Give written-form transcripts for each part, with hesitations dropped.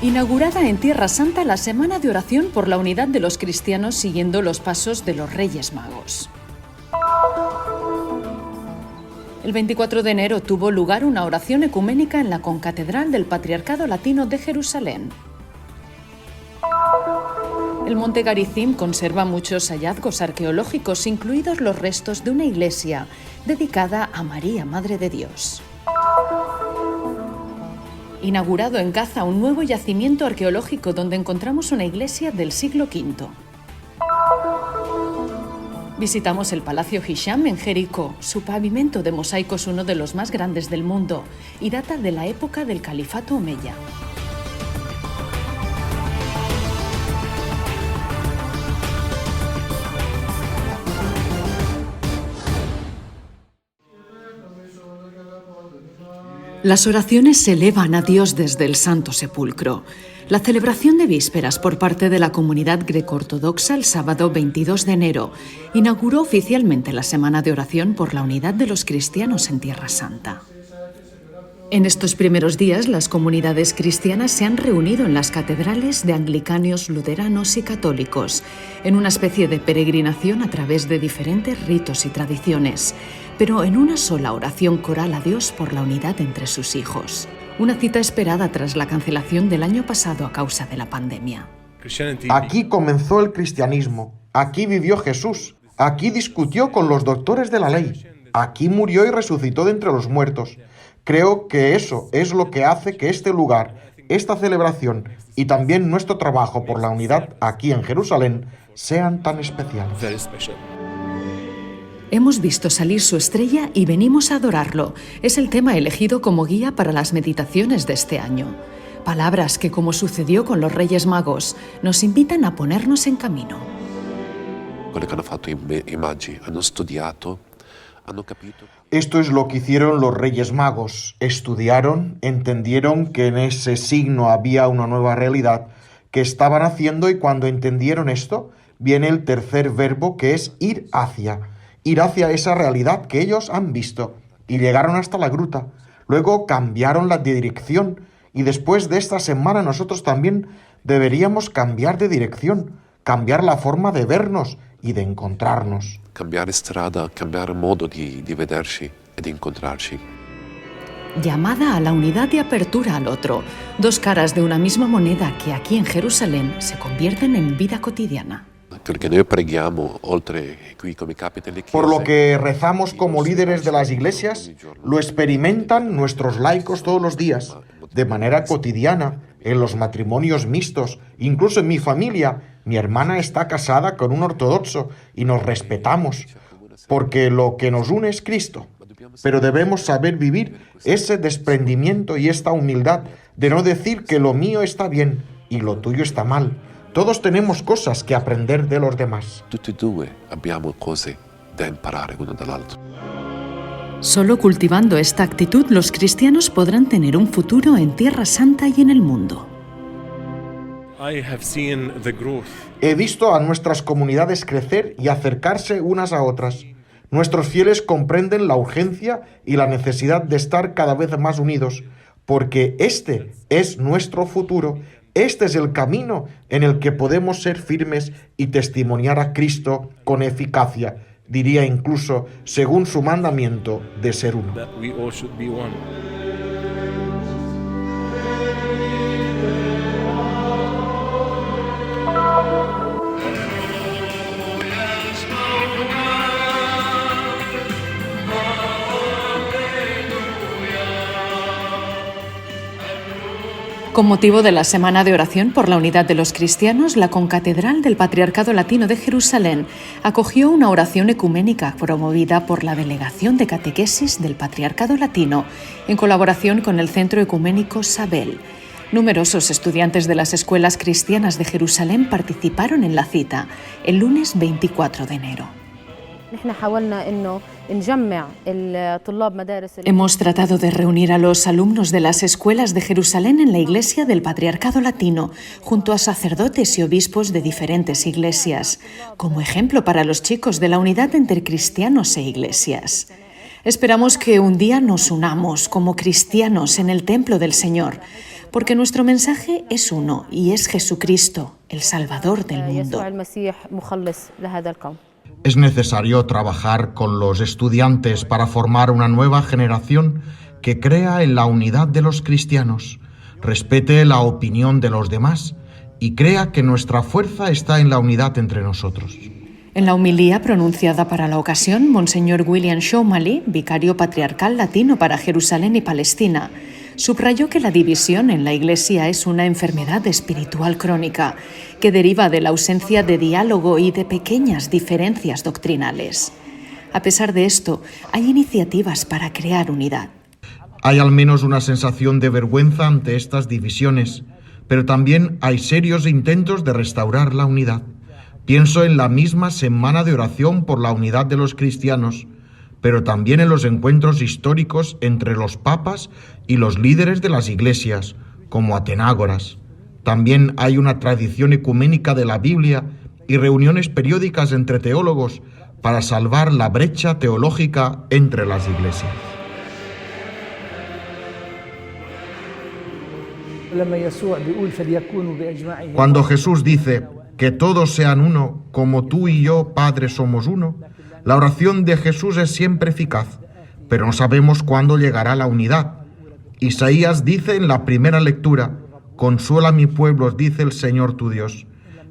Inaugurada en Tierra Santa la Semana de Oración por la Unidad de los Cristianos siguiendo los pasos de los Reyes Magos. El 24 de enero tuvo lugar una oración ecuménica en la concatedral del Patriarcado Latino de Jerusalén. El Monte Garizim conserva muchos hallazgos arqueológicos, incluidos los restos de una iglesia dedicada a María, Madre de Dios. Inaugurado en Gaza un nuevo yacimiento arqueológico donde encontramos una iglesia del siglo V. Visitamos el Palacio Hisham en Jericó. Su pavimento de mosaico es uno de los más grandes del mundo y data de la época del Califato Omeya. Las oraciones se elevan a Dios desde el Santo Sepulcro. La celebración de vísperas por parte de la comunidad greco-ortodoxa el sábado 22 de enero inauguró oficialmente la Semana de Oración por la Unidad de los Cristianos en Tierra Santa. En estos primeros días, las comunidades cristianas se han reunido en las catedrales de anglicanos, luteranos y católicos, en una especie de peregrinación a través de diferentes ritos y tradiciones, pero en una sola oración coral a Dios por la unidad entre sus hijos. Una cita esperada tras la cancelación del año pasado a causa de la pandemia. Aquí comenzó el cristianismo, aquí vivió Jesús, aquí discutió con los doctores de la ley, aquí murió y resucitó de entre los muertos. Creo que eso es lo que hace que este lugar, esta celebración y también nuestro trabajo por la unidad aquí en Jerusalén sean tan especiales. Hemos visto salir su estrella y venimos a adorarlo. Es el tema elegido como guía para las meditaciones de este año. Palabras que, como sucedió con los Reyes Magos, nos invitan a ponernos en camino. Esto es lo que hicieron los Reyes Magos. Estudiaron, entendieron que en ese signo había una nueva realidad que estaban haciendo, y cuando entendieron esto, viene el tercer verbo, que es ir hacia esa realidad que ellos han visto, y llegaron hasta la gruta. Luego cambiaron la dirección, y después de esta semana nosotros también deberíamos cambiar de dirección, cambiar la forma de vernos y de encontrarnos. Cambiare strada, cambiare modo di vederci e di incontrarci. Llamada a la unidad y apertura al otro, dos caras de una misma moneda que aquí en Jerusalén se convierten en vida cotidiana. Por lo que rezamos como líderes de las iglesias, lo experimentan nuestros laicos todos los días, de manera cotidiana, en los matrimonios mixtos, incluso en mi familia. Mi hermana está casada con un ortodoxo y nos respetamos, porque lo que nos une es Cristo. Pero debemos saber vivir ese desprendimiento y esta humildad de no decir que lo mío está bien y lo tuyo está mal. Todos tenemos cosas que aprender de los demás. Tutti e due abbiamo cose da imparare uno dall'altro. Solo cultivando esta actitud, los cristianos podrán tener un futuro en Tierra Santa y en el mundo. He visto a nuestras comunidades crecer y acercarse unas a otras. Nuestros fieles comprenden la urgencia y la necesidad de estar cada vez más unidos, porque este es nuestro futuro. Este es el camino en el que podemos ser firmes y testimoniar a Cristo con eficacia, diría incluso según su mandamiento de ser uno. Con motivo de la Semana de Oración por la Unidad de los Cristianos, la Concatedral del Patriarcado Latino de Jerusalén acogió una oración ecuménica promovida por la Delegación de Catequesis del Patriarcado Latino en colaboración con el Centro Ecuménico Sabel. Numerosos estudiantes de las escuelas cristianas de Jerusalén participaron en la cita el lunes 24 de enero. Hemos tratado de reunir a los alumnos de las escuelas de Jerusalén en la Iglesia del Patriarcado Latino, junto a sacerdotes y obispos de diferentes iglesias, como ejemplo para los chicos de la unidad entre cristianos e iglesias. Esperamos que un día nos unamos como cristianos en el templo del Señor, porque nuestro mensaje es uno y es Jesucristo, el Salvador del mundo. Es necesario trabajar con los estudiantes para formar una nueva generación que crea en la unidad de los cristianos, respete la opinión de los demás y crea que nuestra fuerza está en la unidad entre nosotros. En la homilía pronunciada para la ocasión, Monseñor William Shomali, vicario patriarcal latino para Jerusalén y Palestina, subrayó que la división en la Iglesia es una enfermedad espiritual crónica que deriva de la ausencia de diálogo y de pequeñas diferencias doctrinales. A pesar de esto, hay iniciativas para crear unidad. Hay al menos una sensación de vergüenza ante estas divisiones, pero también hay serios intentos de restaurar la unidad. Pienso en la misma semana de oración por la unidad de los cristianos, pero también en los encuentros históricos entre los papas y los líderes de las iglesias, como Atenágoras. También hay una tradición ecuménica de la Biblia y reuniones periódicas entre teólogos para salvar la brecha teológica entre las iglesias. Cuando Jesús dice que todos sean uno, como tú y yo, Padre, somos uno, la oración de Jesús es siempre eficaz, pero no sabemos cuándo llegará la unidad. Isaías dice en la primera lectura: «Consuela a mi pueblo, dice el Señor tu Dios».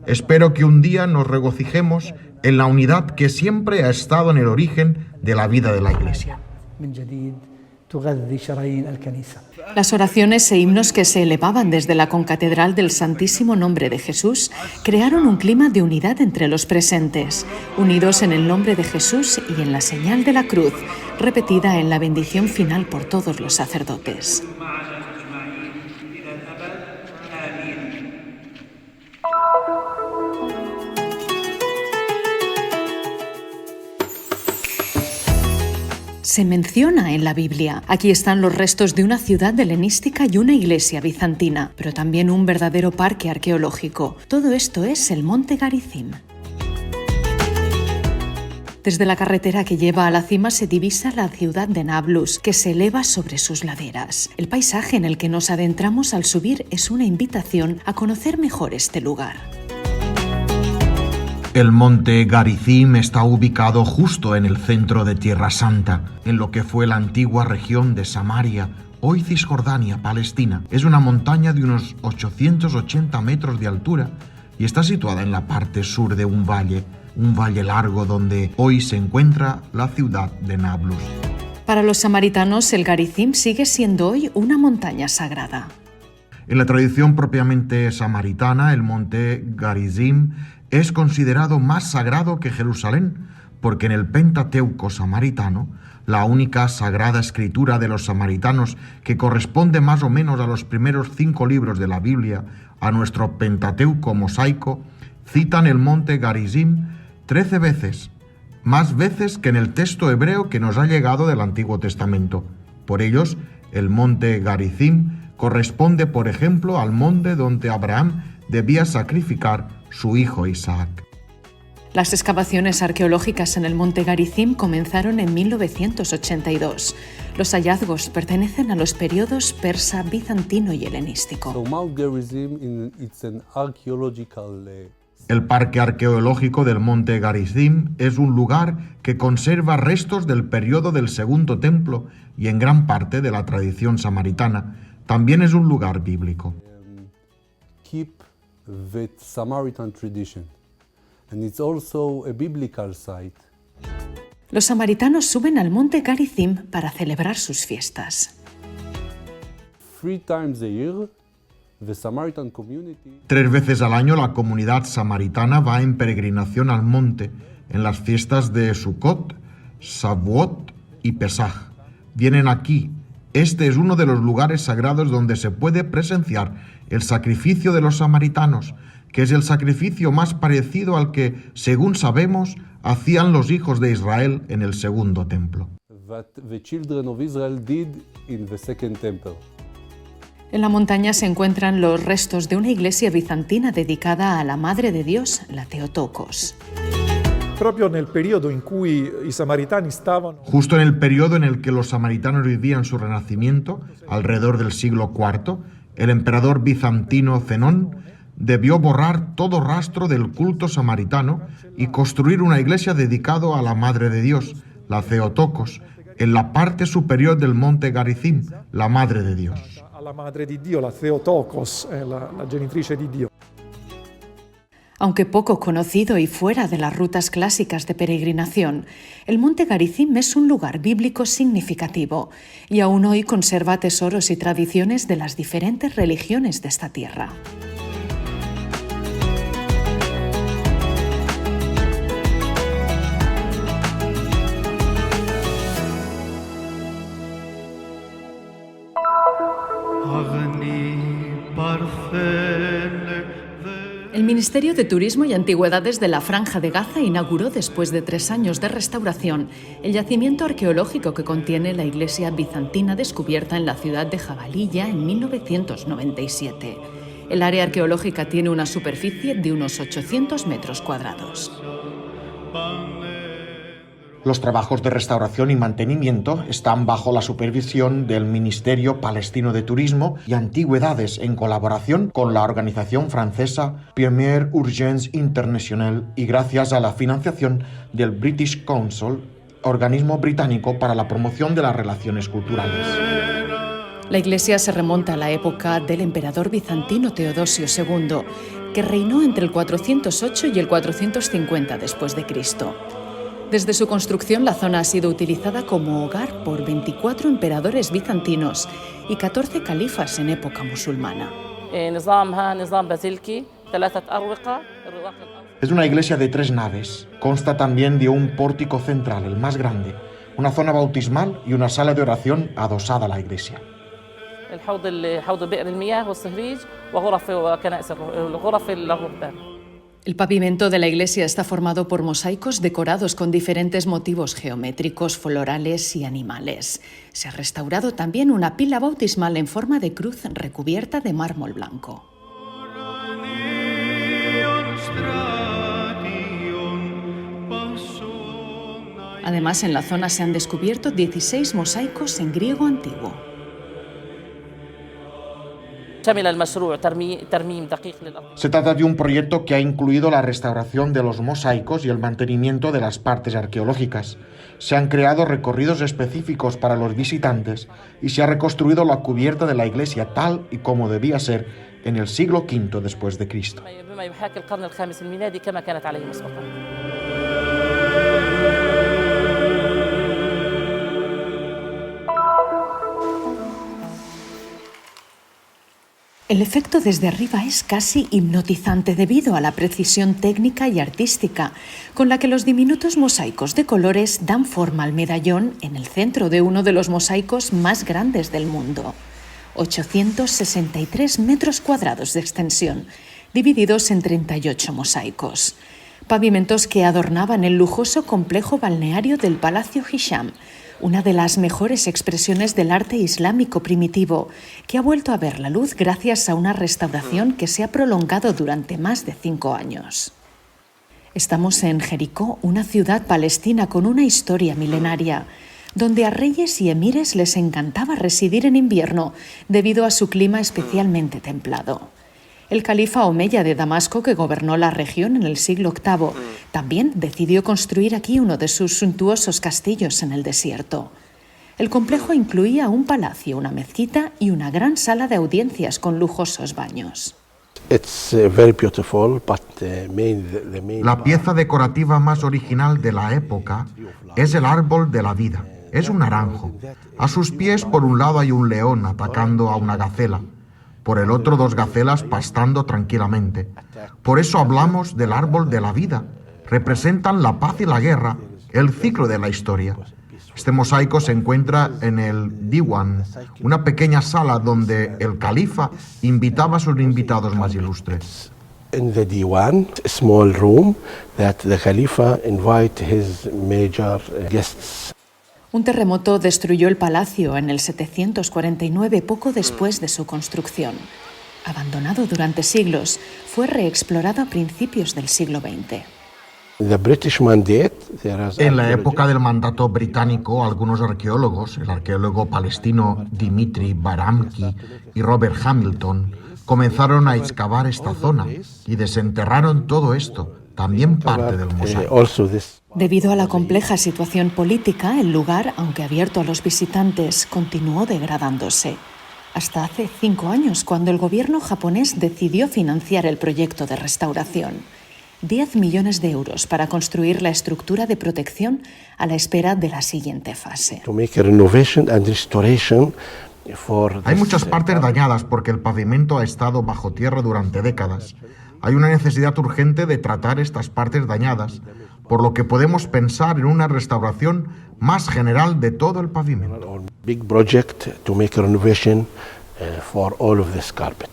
Espero que un día nos regocijemos en la unidad que siempre ha estado en el origen de la vida de la Iglesia. Las oraciones e himnos que se elevaban desde la concatedral del Santísimo Nombre de Jesús crearon un clima de unidad entre los presentes, unidos en el nombre de Jesús y en la señal de la cruz, repetida en la bendición final por todos los sacerdotes. Se menciona en la Biblia. Aquí están los restos de una ciudad helenística y una iglesia bizantina, pero también un verdadero parque arqueológico. Todo esto es el Monte Garizim. Desde la carretera que lleva a la cima se divisa la ciudad de Nablus, que se eleva sobre sus laderas. El paisaje en el que nos adentramos al subir es una invitación a conocer mejor este lugar. El monte Garizim está ubicado justo en el centro de Tierra Santa, en lo que fue la antigua región de Samaria, hoy Cisjordania, Palestina. Es una montaña de unos 880 metros de altura y está situada en la parte sur de un valle largo donde hoy se encuentra la ciudad de Nablus. Para los samaritanos, el Garizim sigue siendo hoy una montaña sagrada. En la tradición propiamente samaritana, el monte Garizim es considerado más sagrado que Jerusalén, porque en el Pentateuco samaritano, la única sagrada escritura de los samaritanos que corresponde más o menos a los primeros 5 libros de la Biblia, a nuestro Pentateuco mosaico, citan el monte Garizim 13 veces, más veces que en el texto hebreo que nos ha llegado del Antiguo Testamento. Por ellos, el monte Garizim corresponde, por ejemplo, al monte donde Abraham debía sacrificar su hijo Isaac. Las excavaciones arqueológicas en el monte Garizim comenzaron en 1982. Los hallazgos pertenecen a los periodos persa, bizantino y helenístico. El parque arqueológico del monte Garizim es un lugar que conserva restos del periodo del Segundo Templo y en gran parte de la tradición samaritana. También es un lugar bíblico. With Samaritan tradition, and it's also a biblical site. Los samaritanos suben al monte Garizim para celebrar sus fiestas. 3 times a year, the Samaritan community. 3 veces al año la comunidad samaritana va en peregrinación al monte en las fiestas de Sukkot, Shavuot y Pesaj. Vienen aquí. Este es uno de los lugares sagrados donde se puede presenciar el sacrificio de los samaritanos, que es el sacrificio más parecido al que, según sabemos, hacían los hijos de Israel en el segundo templo. En la montaña se encuentran los restos de una iglesia bizantina dedicada a la Madre de Dios, la Theotokos. Justo en el periodo en el que los samaritanos vivían su renacimiento, alrededor del siglo IV, el emperador bizantino Zenón debió borrar todo rastro del culto samaritano y construir una iglesia dedicada a la Madre de Dios, la Theotokos, en la parte superior del monte Garizim, la Madre de Dios. La Madre di Dio, la Theotokos, la genitrice di Dio. Aunque poco conocido y fuera de las rutas clásicas de peregrinación, el monte Garizim es un lugar bíblico significativo y aún hoy conserva tesoros y tradiciones de las diferentes religiones de esta tierra. El Ministerio de Turismo y Antigüedades de la Franja de Gaza inauguró, después de 3 años de restauración, el yacimiento arqueológico que contiene la iglesia bizantina descubierta en la ciudad de Jabalilla en 1997. El área arqueológica tiene una superficie de unos 800 metros cuadrados. Los trabajos de restauración y mantenimiento están bajo la supervisión del Ministerio Palestino de Turismo y Antigüedades en colaboración con la organización francesa Première Urgence International y gracias a la financiación del British Council, organismo británico para la promoción de las relaciones culturales. La iglesia se remonta a la época del emperador bizantino Teodosio II, que reinó entre el 408 y el 450 después de Cristo. Desde su construcción, la zona ha sido utilizada como hogar por 24 emperadores bizantinos y 14 califas en época musulmana. Es una iglesia de 3 naves. Consta también de un pórtico central, el más grande, una zona bautismal y una sala de oración adosada a la iglesia. El pavimento de la iglesia está formado por mosaicos decorados con diferentes motivos geométricos, florales y animales. Se ha restaurado también una pila bautismal en forma de cruz recubierta de mármol blanco. Además, en la zona se han descubierto 16 mosaicos en griego antiguo. Se trata de un proyecto que ha incluido la restauración de los mosaicos y el mantenimiento de las partes arqueológicas. Se han creado recorridos específicos para los visitantes y se ha reconstruido la cubierta de la iglesia tal y como debía ser en el siglo V después de Cristo. El efecto desde arriba es casi hipnotizante debido a la precisión técnica y artística con la que los diminutos mosaicos de colores dan forma al medallón en el centro de uno de los mosaicos más grandes del mundo. 863 metros cuadrados de extensión, divididos en 38 mosaicos. Pavimentos que adornaban el lujoso complejo balneario del Palacio Hisham, una de las mejores expresiones del arte islámico primitivo, que ha vuelto a ver la luz gracias a una restauración que se ha prolongado durante más de 5 años. Estamos en Jericó, una ciudad palestina con una historia milenaria, donde a reyes y emires les encantaba residir en invierno debido a su clima especialmente templado. El califa omeya de Damasco, que gobernó la región en el siglo VIII, también decidió construir aquí uno de sus suntuosos castillos en el desierto. El complejo incluía un palacio, una mezquita y una gran sala de audiencias con lujosos baños. La pieza decorativa más original de la época es el árbol de la vida. Es un naranjo. A sus pies, por un lado, hay un león atacando a una gacela. Por el otro, 2 gacelas pastando tranquilamente. Por eso hablamos del árbol de la vida. Representan la paz y la guerra, el ciclo de la historia. Este mosaico se encuentra en el Diwan, una pequeña sala donde el califa invitaba a sus invitados más ilustres. In the Diwan, a small room that the Khalifa invite his major guests. Un terremoto destruyó el palacio en el 749, poco después de su construcción. Abandonado durante siglos, fue reexplorado a principios del siglo XX. The British mandate, En la época del mandato británico, algunos arqueólogos, el arqueólogo palestino Dimitri Baramki y Robert Hamilton, comenzaron a excavar esta zona y desenterraron todo esto, también parte del mosaico. Debido a la compleja situación política, el lugar, aunque abierto a los visitantes, continuó degradándose. Hasta hace 5 años, cuando el gobierno japonés decidió financiar el proyecto de restauración. 10 millones de euros para construir la estructura de protección a la espera de la siguiente fase. Hay muchas partes dañadas porque el pavimento ha estado bajo tierra durante décadas. Hay una necesidad urgente de tratar estas partes dañadas, por lo que podemos pensar en una restauración más general de todo el pavimento. Big project to make a renovation for all of this carpet.